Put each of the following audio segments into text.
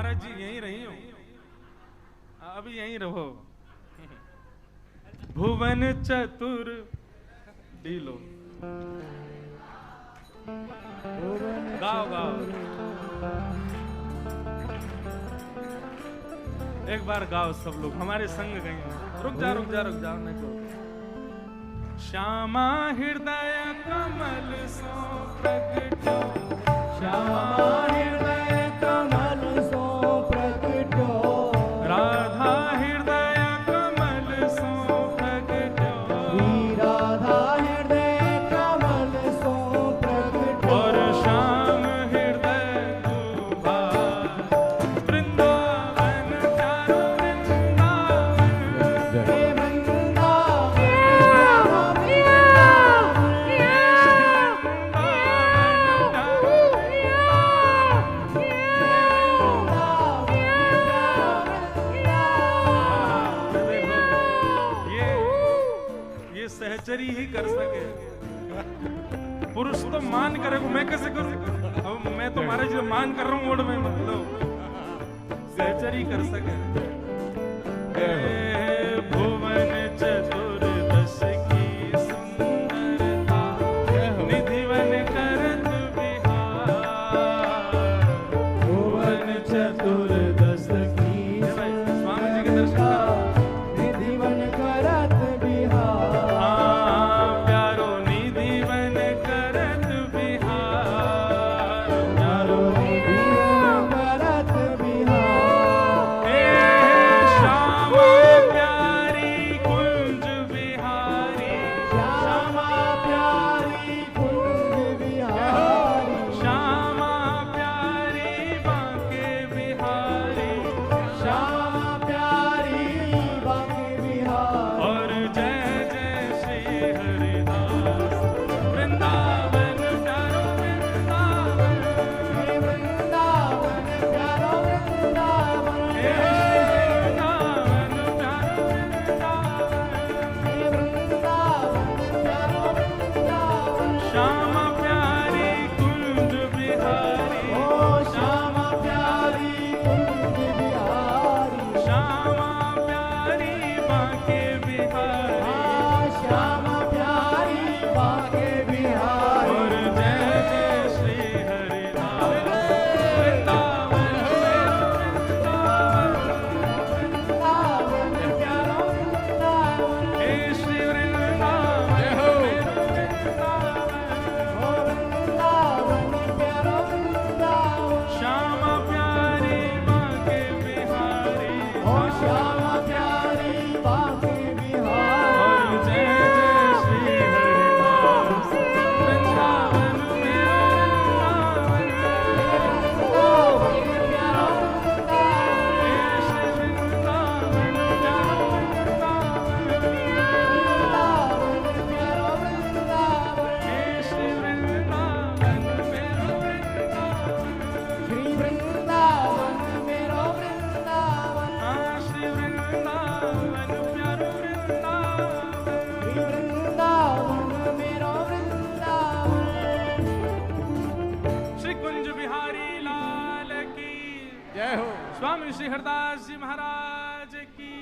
महाराज जी यहीं रही हो, अभी यहीं रहो। भुवन चतुर डीलो गाओ गाओ, एक बार गाओ सब लोग हमारे संग गए। रुक जा रुक जा रुक जा, नहीं तो श्यामा हृदय कमल सो प्रगटो, श्यामा हृदय कमल सो प्रगटो, राधा हृदय कमल सो प्रगटो, राधा हृदय कमल सो प्रगटो, और श्याम हृदय दुभार, वृंदावन चारो वृंदावन, हे वृंदावन ये सहचरी ही कर सके, पुरुष तो मान करे, मैं कैसे करूं? अब मैं तो महाराज जी मान कर रहा हूं, ओड में मतलब सहचरी कर सके। भुवन चतुर्दश की सुंदरता, निधिवन करत विहार, भुवन चतुर्दश की। स्वामी जी के दर्शन करो। निधिवन करत बिहार, प्यारो निधिवन करत बिहार, प्यारो निधिवन करत बिहार, श्यामा प्यारी कुंज बिहारी, श्यामा प्यारी कुंज बिहारी, श्यामा प्यारी बांके बिहारी, श्यामा प्यारी बांके बिहार, और जय जय श्री हरिदास, वृंदावन प्यारो वृंदावन, हे वृंदावन प्यारो वृंदावन, हे वृंदावन प्यारो वृंदावन, हे वृंदावन प्यारो वृंदावन, श्यामा प्यारी कुंज बिहारी, ओ श्यामा प्यारी कुंज बिहारी, श्यामा प्यारी बांके बिहारी, श्यामा प्यारी बांके बिहारी, और जय जय श्री हरिदास, वृंदावन वृंदावन प्यारो वृंदावन, हे श्री वृंदावन ओ वृंदावन प्यारो वृंदावन, श्यामा प्यारी बांके बिहारी, ओ श्यामा प्यारी बांके बिहारी, और जय जय श्री हरिदास, वृंदावन मेरो वृंदावन, वृंदावन प्यारो वृंदावन, हे श्री वृंदावन प्यारो वृंदावन, वृंदावन प्यारो वृंदावन, हे श्री वृंदावन मेरो वृंदावन, श्री वृंदावन मेरो वृंदावन, हाँ श्री वृंदावन प्यारो वृंदावन, श्री वृंदावन मेरो वृंदावन, श्री कुंज बिहारी लाल की जय हो, स्वामी श्री हरदास जी महाराज की,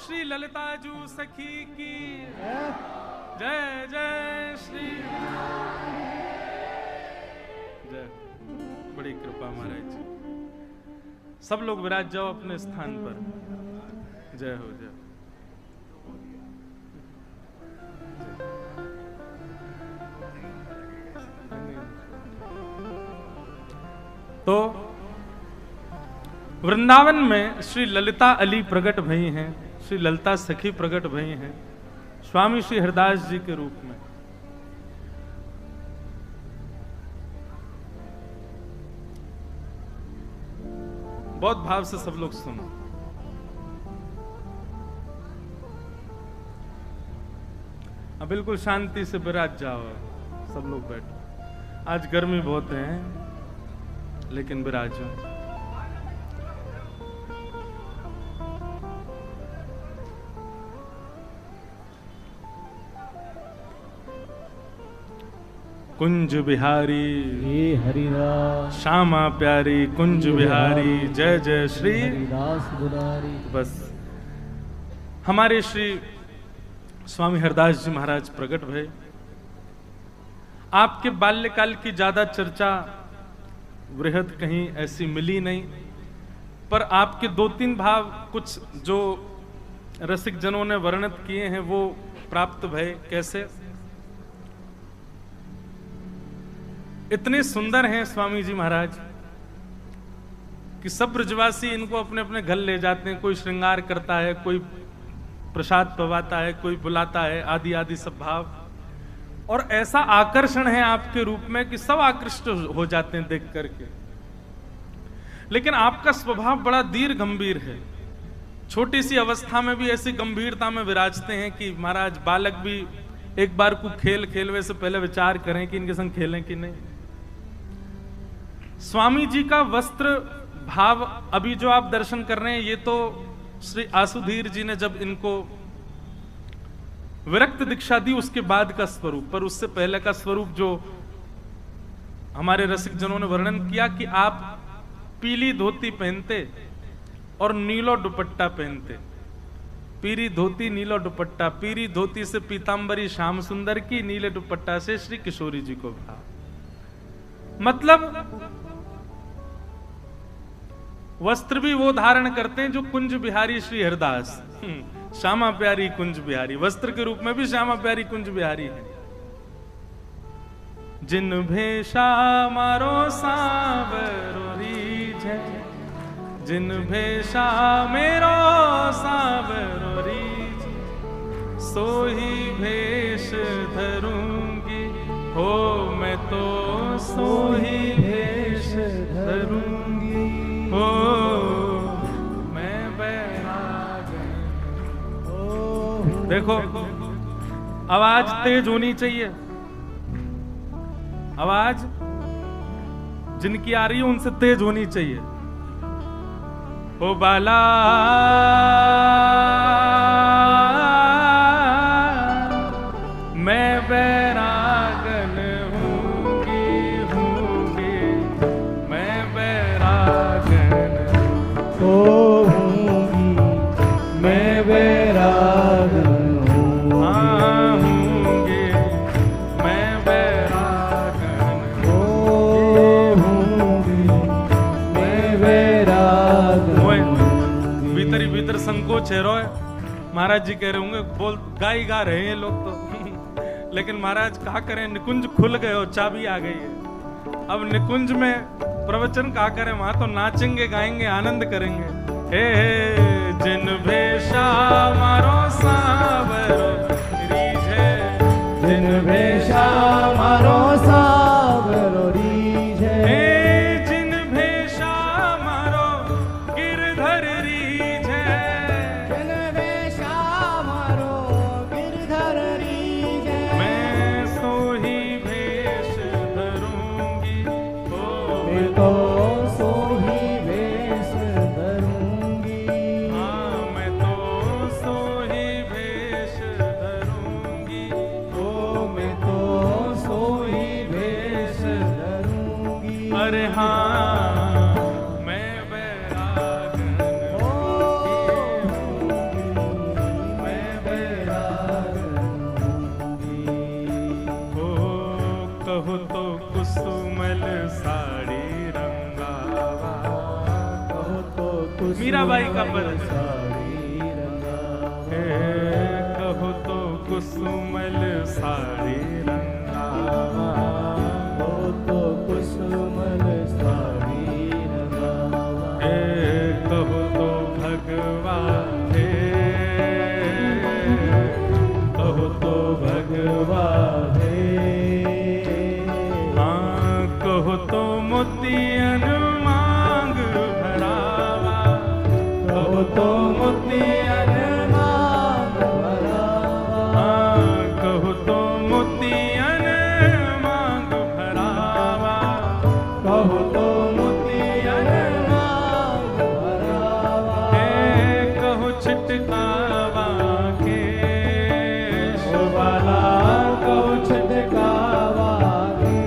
श्री ललिता जू सखी की जय जय श्री जय। बड़ी कृपा महाराज जी, सब लोग विराज जाओ अपने स्थान पर। जय हो जय। तो वृंदावन में श्री ललिता अली प्रकट भई हैं, श्री ललिता सखी प्रकट भई हैं स्वामी श्री हरदास जी के रूप में। बहुत भाव से सब लोग सुनो। अब बिल्कुल शांति से विराज जाओ, सब लोग बैठो। आज गर्मी बहुत है लेकिन विराजो। कुंज बिहारी, हे हरिदास श्यामा प्यारी कुंज बिहारी, जय जय श्री हरिदास दुलारी। बस हमारे श्री स्वामी हरदास जी महाराज प्रकट भय। आपके बाल्यकाल की ज्यादा चर्चा वृहद कहीं ऐसी मिली नहीं, पर आपके 2-3 भाव कुछ जो रसिक जनों ने वर्णित किए हैं वो प्राप्त भय। कैसे? इतने सुंदर हैं स्वामी जी महाराज कि सब ब्रजवासी इनको अपने अपने घर ले जाते हैं। कोई श्रृंगार करता है, कोई प्रसाद पवाता है, कोई बुलाता है, आदि आदि सब भाव। और ऐसा आकर्षण है आपके रूप में कि सब आकृष्ट हो जाते हैं देख करके। लेकिन आपका स्वभाव बड़ा धीर गंभीर है। छोटी सी अवस्था में भी ऐसी गंभीरता में विराजते हैं कि महाराज बालक भी एक बार को खेल खेलवे से पहले विचार करें कि इनके संग खेलें कि नहीं। स्वामी जी का वस्त्र भाव अभी जो आप दर्शन कर रहे हैं, ये तो श्री आसुधीर जी ने जब इनको विरक्त दीक्षा दी उसके बाद का स्वरूप, पर उससे पहले का स्वरूप जो हमारे रसिक जनों ने वर्णन किया कि आप पीली धोती पहनते और नीलो दुपट्टा पहनते। पीली धोती नीलो दुपट्टा, पीली धोती से पीतांबरी श्याम सुंदर की, नीले दुपट्टा से श्री किशोरी जी को भाव। मतलब वस्त्र भी वो धारण करते हैं जो कुंज बिहारी श्री हरदास, श्यामा प्यारी कुंज बिहारी, वस्त्र के रूप में भी श्यामा प्यारी कुंज बिहारी है। जिन भेषा मारो सावरो रीझे, जिन भेषा मेरो सावरो रीझे, सोही भेष धरूंगी हो मैं तो सोही भेष धरूंगी हो मैं बैराग। देखो आवाज तेज होनी चाहिए। आवाज जिनकी आ रही है उनसे तेज होनी चाहिए। ओ बाला मैं बैरागन हूंगी हूंगी, मैं बैरागन होंगी, मैं बैरागन हूंगी, मैं बैरागन होंगी, मैं बैरागन। भीतर ही भीतर संकोच है रोए। महाराज जी कह रहे होंगे बोल गाई गा रहे हैं ये लोग तो लेकिन महाराज कहा करें, निकुंज खुल गए और चाबी आ गई है। अब निकुंज में प्रवचन कहा करें, वहां तो नाचेंगे गाएंगे आनंद करेंगे। हे जिन भेषा मारो सावरो रीझे, जिन भेषा मारो सावरो रीझे, हे जिन भेषा मारो गिरधर रीझे, जिन भेषा मारो गिरधर रीझे, मैं सोही भेष धरूंगी ओ मैं तो सोही भेष धरूंगी, हाँ मैं तो सोही भेष धरूंगी ओ मैं तो सोही भेष धरूंगी। अरे हाँ मैं बैरागन मैं बैरागन हो। कहो तो कुसुमल साड़ी रंगावा, कहो तो कुछ मीराबाई का पद। साड़ी रंगावा, कहो तो कुसुमल साड़ी रंगावा, कहो तो कुसुमल साड़ी रंगावा, कहो तो भगवा हे, कहो तो भगवा हाँ, कहो तो मोतियन मांग भरावा, कहो तो मोतियन मांग भरावा, हाँ, कहो तो मोतियन मांग भरावा, कहो तो मोतियन मांग भरावा, कहो छिटकावा के ओ बाला कहो छिटकावा के,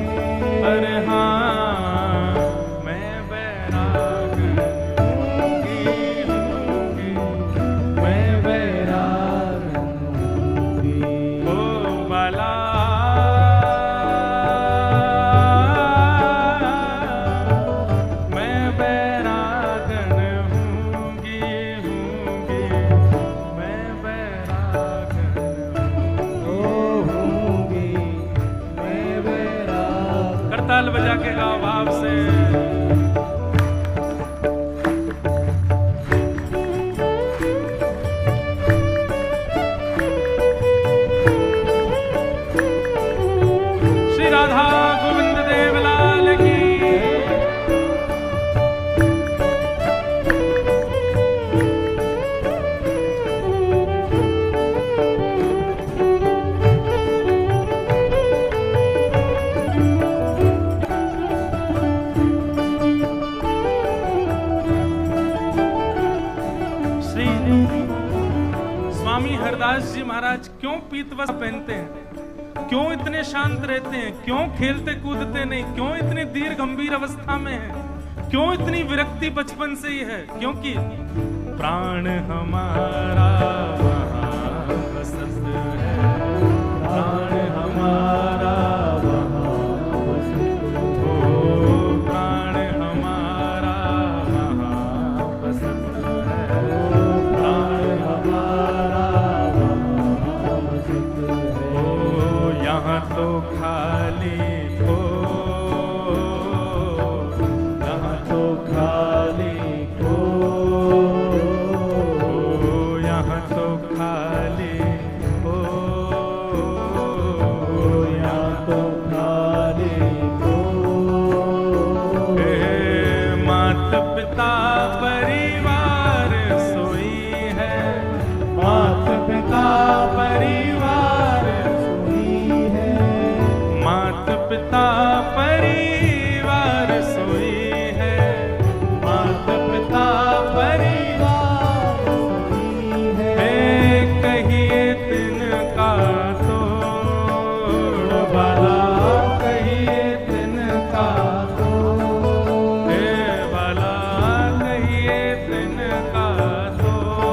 स्वामी हरदास जी महाराज क्यों पीत वस्त्र पहनते हैं, क्यों इतने शांत रहते हैं, क्यों खेलते कूदते नहीं, क्यों इतनी धीर गंभीर अवस्था में है, क्यों इतनी विरक्ति बचपन से ही है? क्योंकि प्राण हमारा वहाँ बसत है, प्राण हमारा वहाँ बसत है, प्राण हमारा वहाँ बसत है, प्राण हमारा वहाँ बसत है। यहाँ तो खाली हो, यहाँ तो खाली हो, यहाँ तो खाली हो, यहाँ तो खाली हो। माता पिता परिवार सोई है, माता पिता परिवार सोई है, माता पिता परिवार सोई है, माता पिता परिवार सोई है। कहिए तिनका तोड़ भला, कहिए तिनका तोड़ भला, कहिए तिनका तोड़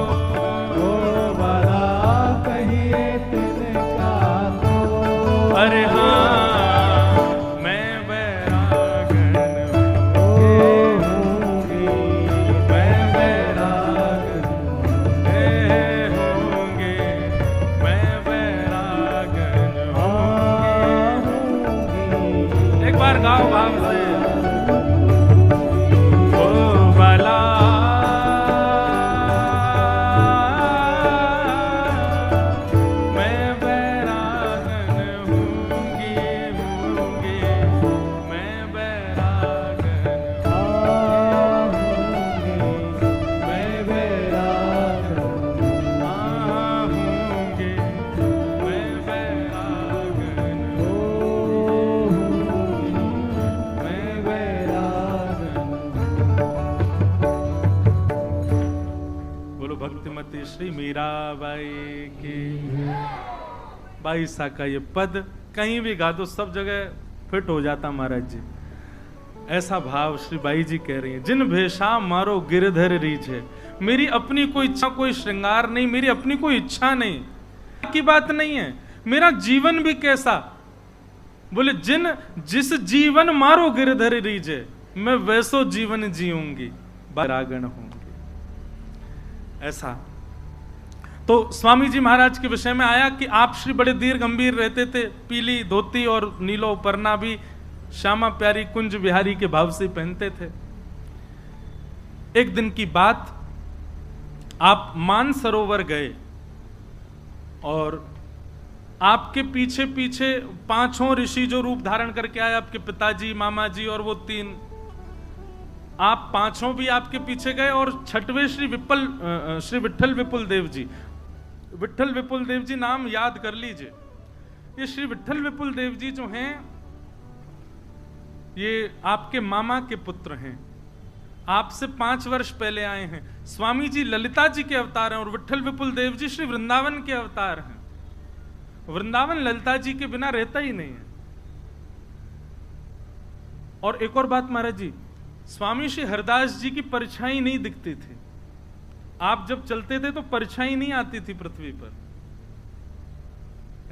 भला, कहिए तिनका तोड़। अरे हाँ मैं बैरागन होंगी, मैं बैरागन होंगे, मैं बैरागन होंगी। एक बार गाओ भाव से। ओ भला मैं बैरागन होंगी, होंगे, मैं बैरागन होंगी, मैं बैरागन होंगे, मैं बैरागन होंगी, मैं बैरागन। बोलो भक्तिमती श्री मीराबाई की। बाईसा का ये पद कहीं भी गा दो सब जगह फिट हो जाता महाराज जी। ऐसा भाव श्री बाई जी कह रही हैं। जिन भेषा मारो गिरधर रीझे, मेरी अपनी कोई इच्छा, कोई श्रृंगार नहीं, मेरी अपनी कोई इच्छा नहीं की बात नहीं है। मेरा जीवन भी कैसा, बोले जिस जीवन मारो गिरधर रीझे, मैं वैसो जीवन जीऊंगी, बैरागन होंगी। ऐसा तो स्वामी जी महाराज के विषय में आया कि आप श्री बड़े धीर गंभीर रहते थे, पीली धोती और नीलो परना भी श्यामा प्यारी कुंज बिहारी के भाव से पहनते थे। एक दिन की बात, आप मानसरोवर गए और आपके पीछे पीछे पांचों ऋषि जो रूप धारण करके आए, आपके पिताजी, मामा जी और वो तीन, आप पांचों भी आपके पीछे गए। और छठवें श्री विठल विपुल देव जी, विठल विपुल देव जी नाम याद कर लीजिए। ये श्री विठल विपुल देव जी जो हैं, ये आपके मामा के पुत्र हैं, आपसे 5 वर्ष पहले आए हैं। स्वामी जी ललिता जी के अवतार हैं और विठल विपुल देव जी श्री वृंदावन के अवतार हैं। वृंदावन ललिता जी के बिना रहता ही नहीं है। और एक और बात महाराज जी, स्वामी श्री हरदास जी की परछाई नहीं दिखती थी। आप जब चलते थे तो परछाई नहीं आती थी पृथ्वी पर।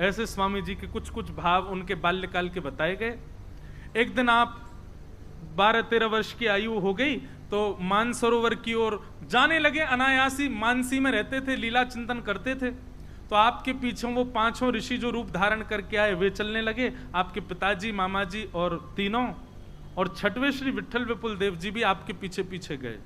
ऐसे स्वामी जी के कुछ कुछ भाव उनके बाल्यकाल के बताए गए। एक दिन आप 12-13 वर्ष की आयु हो गई तो मानसरोवर की ओर जाने लगे। अनायासी मानसी में रहते थे, लीला चिंतन करते थे। तो आपके पीछे वो पांचों ऋषि जो रूप धारण करके आए वे चलने लगे, आपके पिताजी, मामा जी और तीनों, और छठवें श्री विठल विपुल देव जी भी आपके पीछे पीछे गए।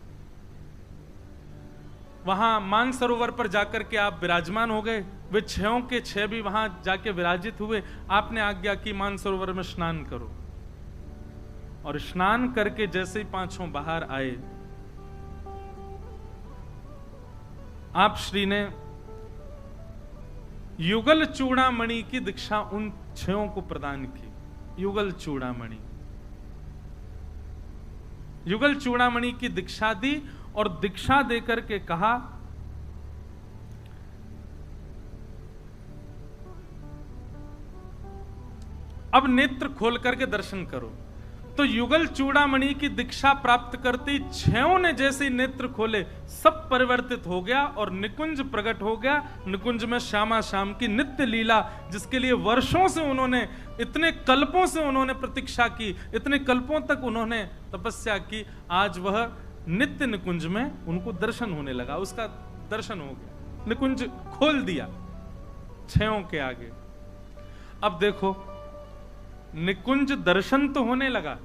वहां मानसरोवर पर जाकर के आप विराजमान हो गए। वे 6 के 6 भी वहां जाके विराजित हुए। आपने आज्ञा की मानसरोवर में स्नान करो। और स्नान करके जैसे ही पांचों बाहर आए, आप श्री ने युगल चूड़ामणि की दीक्षा उन 6 को प्रदान की। युगल चूड़ामणि, युगल चूड़ामणि की दीक्षा दी और दीक्षा देकर के कहा अब नेत्र खोल करके दर्शन करो। तो युगल चूड़ामणि की दीक्षा प्राप्त करते छयों ने जैसे नेत्र खोले सब परिवर्तित हो गया और निकुंज प्रकट हो गया। निकुंज में श्यामा श्याम की नित्य लीला, जिसके लिए वर्षों से उन्होंने, इतने कल्पों से उन्होंने प्रतीक्षा की, इतने कल्पों तक उन्होंने तपस्या की, आज वह नित्य निकुंज में उनको दर्शन होने लगा। उसका दर्शन हो गया, निकुंज खोल दिया छयों के आगे। अब देखो, निकुंज दर्शन तो होने लगा,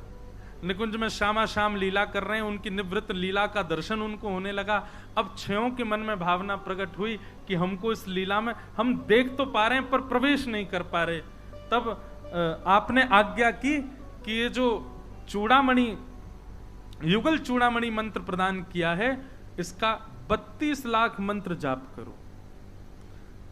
निकुंज में श्यामा श्याम लीला कर रहे हैं, उनकी निवृत्त लीला का दर्शन उनको होने लगा। अब छयों के मन में भावना प्रकट हुई कि हमको इस लीला में, हम देख तो पा रहे हैं पर प्रवेश नहीं कर पा रहे। तब आपने आज्ञा की कि ये जो चूड़ामणि, युगल चूड़ामणि मंत्र प्रदान किया है, इसका 32 लाख मंत्र जाप करो।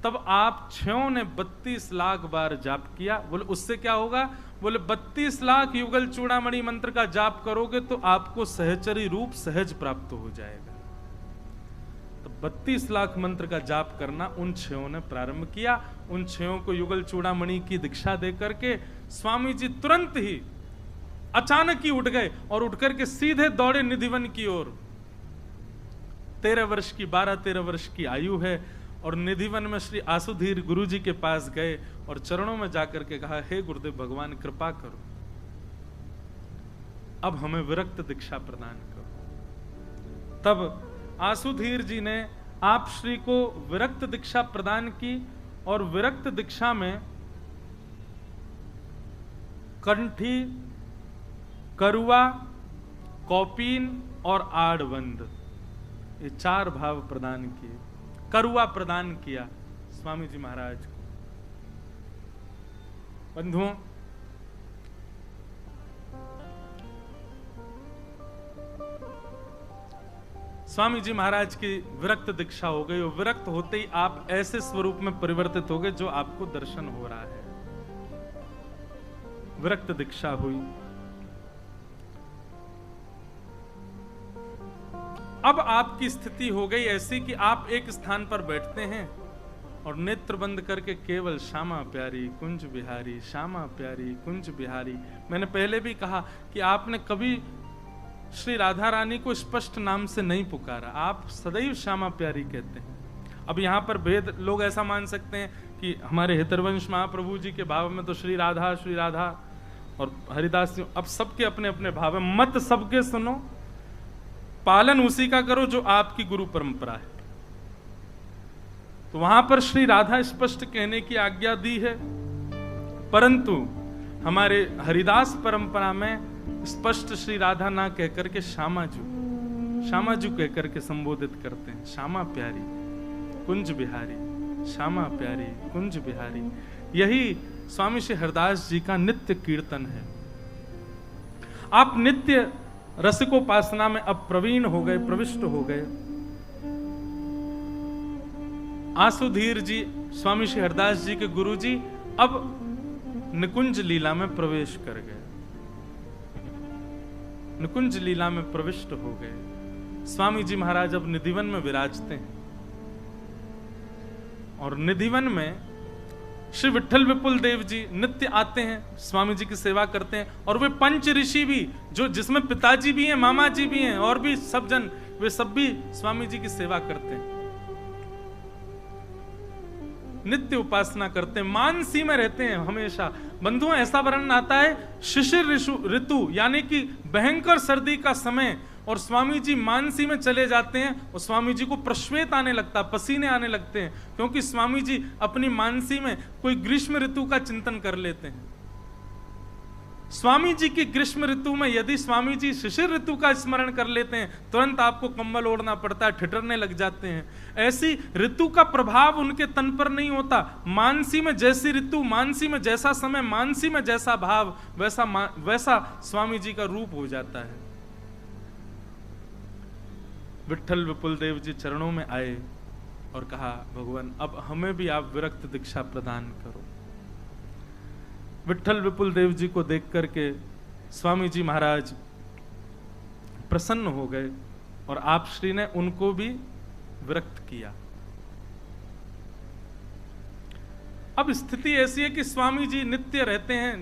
तब आप छयों ने 32 लाख बार जाप किया। बोले उससे क्या होगा? बोले 32 लाख युगल चूड़ामणि मंत्र का जाप करोगे तो आपको सहचरी रूप सहज प्राप्त हो जाएगा। तो 32 लाख मंत्र का जाप करना उन छयों ने प्रारंभ किया। उन छयों को युगल चूड़ामणि की दीक्षा दे करके स्वामी जी तुरंत ही अचानक ही उठ गए और उठ करके सीधे दौड़े निधिवन की ओर। 12-13 वर्ष की आयु है और निधिवन में श्री आसुधीर गुरु जी के पास गए और चरणों में जाकर के कहा, हे गुरुदेव भगवान कृपा करो, अब हमें विरक्त दीक्षा प्रदान करो। तब आसुधीर जी ने आप श्री को विरक्त दीक्षा प्रदान की और विरक्त दीक्षा में कंठी, करुआ, कौपीन और आड़बंद, ये 4 भाव प्रदान किए। करुआ प्रदान किया स्वामी जी महाराज को। बंधुओं, स्वामी जी महाराज की विरक्त दीक्षा हो गई और विरक्त होते ही आप ऐसे स्वरूप में परिवर्तित हो गए जो आपको दर्शन हो रहा है। विरक्त दीक्षा हुई। अब आपकी स्थिति हो गई ऐसी कि आप एक स्थान पर बैठते हैं और नेत्र बंद करके केवल श्यामा प्यारी कुंज बिहारी, श्यामा प्यारी कुंज बिहारी। मैंने पहले भी कहा कि आपने कभी श्री राधा रानी को स्पष्ट नाम से नहीं पुकारा, आप सदैव श्यामा प्यारी कहते हैं। अब यहाँ पर भेद, लोग ऐसा मान सकते हैं कि हमारे हितरवंश महाप्रभु जी के भाव में तो श्री राधा और हरिदास, अब सबके अपने अपने भाव है। मत सबके सुनो, पालन उसी का करो जो आपकी गुरु परंपरा है। तो वहां पर श्री राधा स्पष्ट कहने की आज्ञा दी है, परंतु हमारे हरिदास परंपरा में स्पष्ट श्री राधा ना कहकर के श्यामा जू कहकर के संबोधित करते हैं। श्यामा प्यारी कुंज बिहारी, श्यामा प्यारी कुंज बिहारी। यही स्वामी श्री हरदास जी का नित्य कीर्तन है। आप नित्य रसिकोपासना में अब प्रवीण हो गए, प्रविष्ट हो गए। आसुधीर जी, स्वामी श्री हरदास जी के गुरु जी, अब निकुंज लीला में प्रवेश कर गए, निकुंज लीला में प्रविष्ट हो गए। स्वामी जी महाराज अब निधिवन में विराजते हैं और निधिवन में श्री विठल विपुल देव जी नित्य आते हैं, स्वामी जी की सेवा करते हैं। और वे पंच ऋषि भी, जो जिसमें पिताजी भी हैं, मामा जी भी हैं और भी सब जन, वे सब भी स्वामी जी की सेवा करते हैं, नित्य उपासना करते हैं, मानसी में रहते हैं हमेशा। बंधुओं, ऐसा वर्णन आता है शिशिर ऋतु यानी कि भयंकर सर्दी का समय, और स्वामी जी मानसी में चले जाते हैं और स्वामी जी को प्रश्वेत आने लगता, पसीने आने लगते हैं, क्योंकि स्वामी जी अपनी मानसी में कोई ग्रीष्म ऋतु का चिंतन कर लेते हैं। स्वामी जी की ग्रीष्म ऋतु में यदि स्वामी जी शिशिर ऋतु का स्मरण कर लेते हैं, तुरंत आपको कंबल ओढ़ना पड़ता है, ठिठुरने लग जाते हैं। ऐसी ऋतु का प्रभाव उनके तन पर नहीं होता। मानसी में जैसी ऋतु, मानसी में जैसा समय, मानसी में जैसा भाव, वैसा स्वामी जी का रूप हो जाता है। विठल विपुल देव जी चरणों में आए और कहा, भगवान अब हमें भी आप विरक्त दीक्षा प्रदान करो। विठल विपुल देव जी को देख करके स्वामी जी महाराज प्रसन्न हो गए और आप श्री ने उनको भी विरक्त किया। अब स्थिति ऐसी है कि स्वामी जी नित्य रहते हैं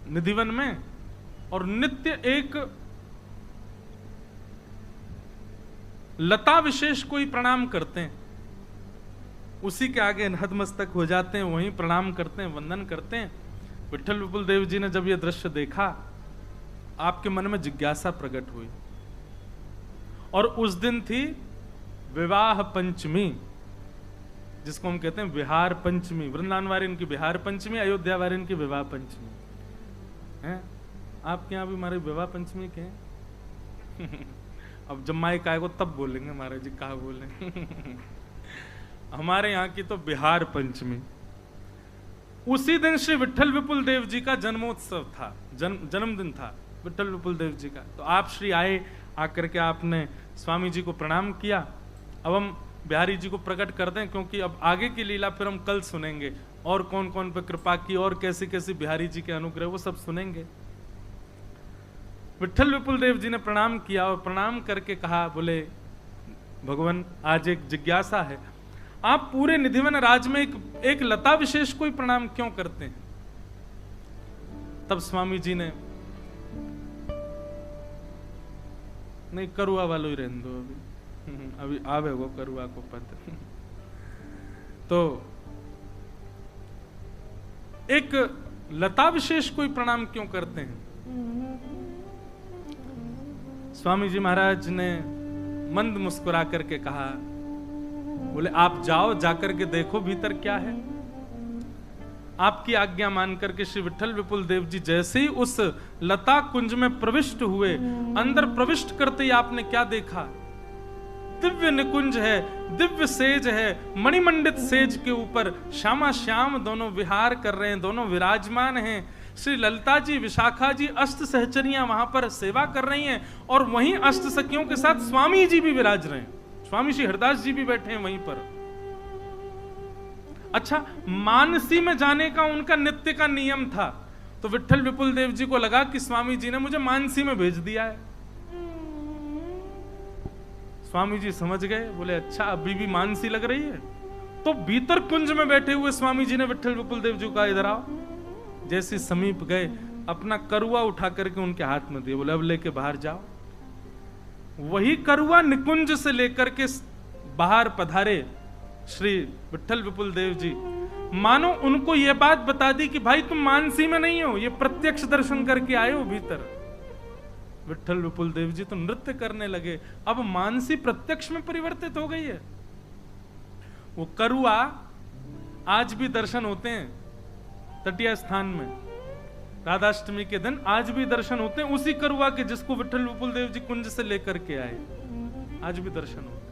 निधिवन में, और नित्य एक लता विशेष कोई प्रणाम करते हैं, उसी के आगे नतमस्तक हो जाते हैं, वहीं प्रणाम करते हैं, वंदन करते हैं। विट्ठल विपुल देव जी ने जब यह दृश्य देखा, आपके मन में जिज्ञासा प्रकट हुई, और उस दिन थी विवाह पंचमी, जिसको हम कहते हैं विहार पंचमी। वृंदावन वारिन की विहार पंचमी, अयोध्या वारिन की विवाह पंचमी है। आपके यहाँ भी हमारे विवाह पंचमी के हैं? अब जब माइक आएगा तब बोलेंगे महाराज जी कहा बोले। हमारे यहाँ की तो बिहार पंचमी। उसी दिन श्री विट्ठल विपुल देव जी का जन्मोत्सव था, जन्मदिन था विट्ठल विपुल देव जी का। तो आप श्री आए, आकर के आपने स्वामी जी को प्रणाम किया। अब हम बिहारी जी को प्रकट कर दें, क्योंकि अब आगे की लीला फिर हम कल सुनेंगे, और कौन कौन पे कृपा की और कैसी कैसी बिहारी जी के अनुग्रह, वो सब सुनेंगे। विट्ठल विपुल देव जी ने प्रणाम किया, और प्रणाम करके कहा, बोले भगवान आज एक जिज्ञासा है, आप पूरे निधिवन राज में एक लता विशेष कोई प्रणाम क्यों करते हैं? तब स्वामी जी ने, नहीं करुआ वालों ही रहने दो, अभी आवे वो करुआ को पद। तो एक लता विशेष कोई प्रणाम क्यों करते हैं? स्वामी जी महाराज ने मंद मुस्कुरा करके कहा, बोले आप जाओ, जाकर के देखो भीतर क्या है। आपकी आज्ञा मान करके श्री विट्ठल विपुल देव जी जैसे ही उस लता कुंज में प्रविष्ट हुए, अंदर प्रविष्ट करते ही आपने क्या देखा? दिव्य निकुंज है, दिव्य सेज है, मणिमंडित सेज के ऊपर श्यामा श्याम दोनों विहार कर रहे हैं, दोनों विराजमान हैं। श्री ललिता जी, विशाखा जी, अष्ट सहचरियां वहां पर सेवा कर रही हैं, और वहीं अष्ट सखियों के साथ स्वामी जी भी विराज रहे हैं, स्वामी श्री हरदास जी भी बैठे हैं वहीं पर। अच्छा, मानसी में जाने का उनका नित्य का नियम था, तो विट्ठल विपुल देव जी को लगा कि स्वामी जी ने मुझे मानसी में भेज दिया है। स्वामी जी समझ गए, बोले अच्छा अभी भी मानसी लग रही है। तो भीतर कुंज में बैठे हुए स्वामी जी ने विट्ठल विपुल देव जी का, इधर आओ। जैसे समीप गए, अपना करुआ उठा करके उनके हाथ में दिए, बोले अब लेके बाहर जाओ। वही करुआ निकुंज से लेकर के बाहर पधारे श्री विट्ठल विपुल देव जी, मानो उनको यह बात बता दी कि भाई तुम मानसी में नहीं हो, ये प्रत्यक्ष दर्शन करके आए हो भीतर। विट्ठल विपुल देव जी तो नृत्य करने लगे, अब मानसी प्रत्यक्ष में परिवर्तित हो गई है। वो करुआ आज भी दर्शन होते हैं तटीय स्थान में, राधाष्टमी के दिन आज भी दर्शन होते हैं उसी करुआ के, जिसको विट्ठल विपुल देव जी कुंज से लेकर के आए, आज भी दर्शन होते हैं।